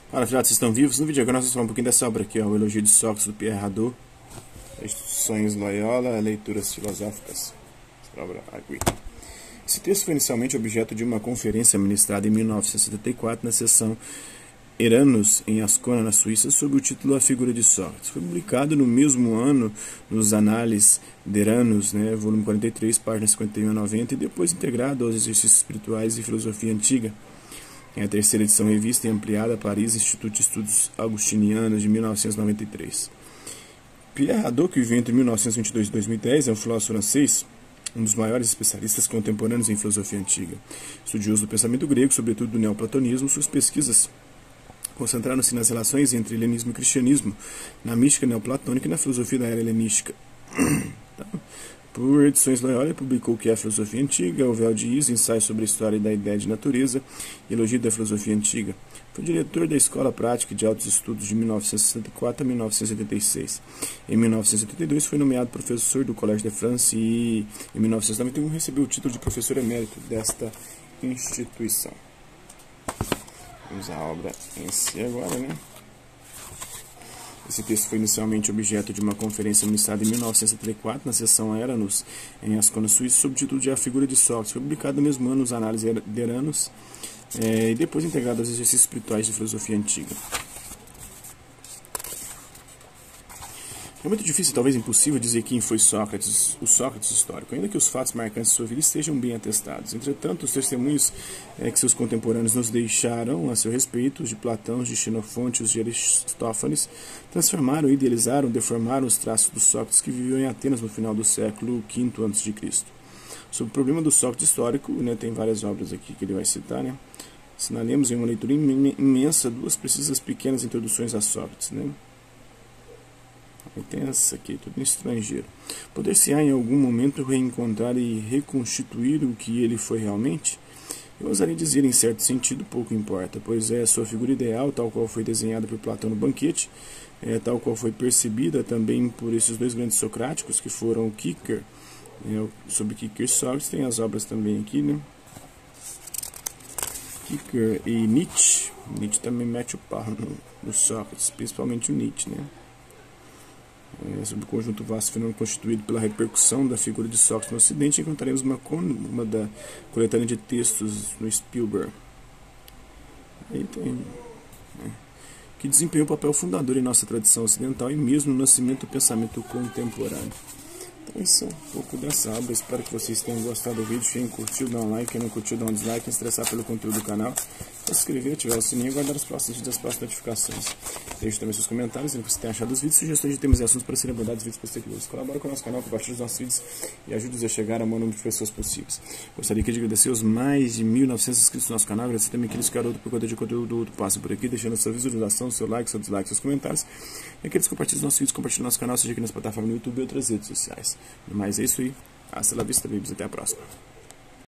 Fala, filhotes, vocês estão vivos? No vídeo agora nós vamos falar um pouquinho dessa obra aqui, ó, o Elogio de Sócrates, do Pierre Hadot, Instruções Loyola, Leituras Filosóficas. Essa obra aqui. Esse texto foi inicialmente objeto de uma conferência ministrada em 1974 na seção Eranus, em Ascona, na Suíça, sob o título A Figura de Sócrates. Foi publicado no mesmo ano nos Análises de Eranus, volume 43, páginas 51 a 90, e depois integrado aos Exercícios Espirituais e Filosofia Antiga. É a terceira edição revista e ampliada, Paris, Instituto de Estudos Augustinianos, de 1993. Pierre Hadot, que viveu entre 1922 e 2010, é um filósofo francês, um dos maiores especialistas contemporâneos em filosofia antiga. Estudioso do pensamento grego, sobretudo do neoplatonismo, suas pesquisas concentraram-se nas relações entre helenismo e cristianismo, na mística neoplatônica e na filosofia da era helenística. Por Edições Loyola, publicou O que é a Filosofia Antiga, O Véu de Is, Ensaio sobre a História da Ideia de Natureza e Elogio da Filosofia Antiga. Foi diretor da Escola Prática de Altos Estudos de 1964 a 1976. Em 1972 foi nomeado professor do Collège de France e em 1991 recebeu o título de professor emérito desta instituição. Vamos à obra em si agora, Esse texto foi inicialmente objeto de uma conferência ministrada em 1974 na seção Eranus, em Ascona, Suíça, sob o título de A Figura de Sócrates. Foi publicado no mesmo ano nos Análises de Eranus e depois integrado aos Exercícios Espirituais de Filosofia Antiga. É muito difícil, talvez impossível, dizer quem foi Sócrates, o Sócrates histórico, ainda que os fatos marcantes de sua vida estejam bem atestados. Entretanto, os testemunhos que seus contemporâneos nos deixaram a seu respeito, os de Platão, os de Xenofonte, os de Aristófanes, transformaram, idealizaram, deformaram os traços do Sócrates que viveu em Atenas no final do século V a.C. Sobre o problema do Sócrates histórico, tem várias obras aqui que ele vai citar, Assinalemos em uma leitura imensa duas precisas pequenas introduções a Sócrates, Tem essa aqui, tudo em estrangeiro. Poder-se-á em algum momento reencontrar e reconstituir o que ele foi realmente? Eu ousaria dizer, em certo sentido, pouco importa, pois é a sua figura ideal, tal qual foi desenhada por Platão no banquete, tal qual foi percebida também por esses dois grandes socráticos, que foram Kierkegaard, sobre Kierkegaard e Sócrates, tem as obras também aqui, Kierkegaard e Nietzsche. Nietzsche também mete o pau no Sócrates, principalmente o Nietzsche, Sobre o conjunto vasto fenômeno constituído pela repercussão da figura de Sócrates no Ocidente, encontraremos uma da coletânea de textos no Spielberg. Aí tem, que desempenhou um papel fundador em nossa tradição ocidental e mesmo no nascimento do pensamento contemporâneo. Então isso é um pouco dessa obra. Espero que vocês tenham gostado do vídeo. Quem curtiu, dá um like. Quem não curtiu, dá um dislike. Quem se interessar pelo conteúdo do canal, se inscrever, ativar o sininho e guardar os próximos vídeos, as próximas notificações. Deixe também seus comentários, o que você tem achado dos vídeos, sugestões de temas e assuntos para serem abordados em vídeos posteriores. Colabore com o nosso canal, compartilhe os nossos vídeos e ajude-nos a chegar ao maior número de pessoas possíveis. Gostaria de agradecer os mais de 1.900 inscritos no nosso canal, agradecer também aqueles garotos por conta de conteúdo passam por aqui, deixando a sua visualização, seu like, seu dislike, seus comentários. E aqueles que compartilham os nossos vídeos, compartilhem o nosso canal, seja aqui nas plataformas do YouTube e outras redes sociais. No mais é isso aí. Hasta la vista, babies. Até a próxima.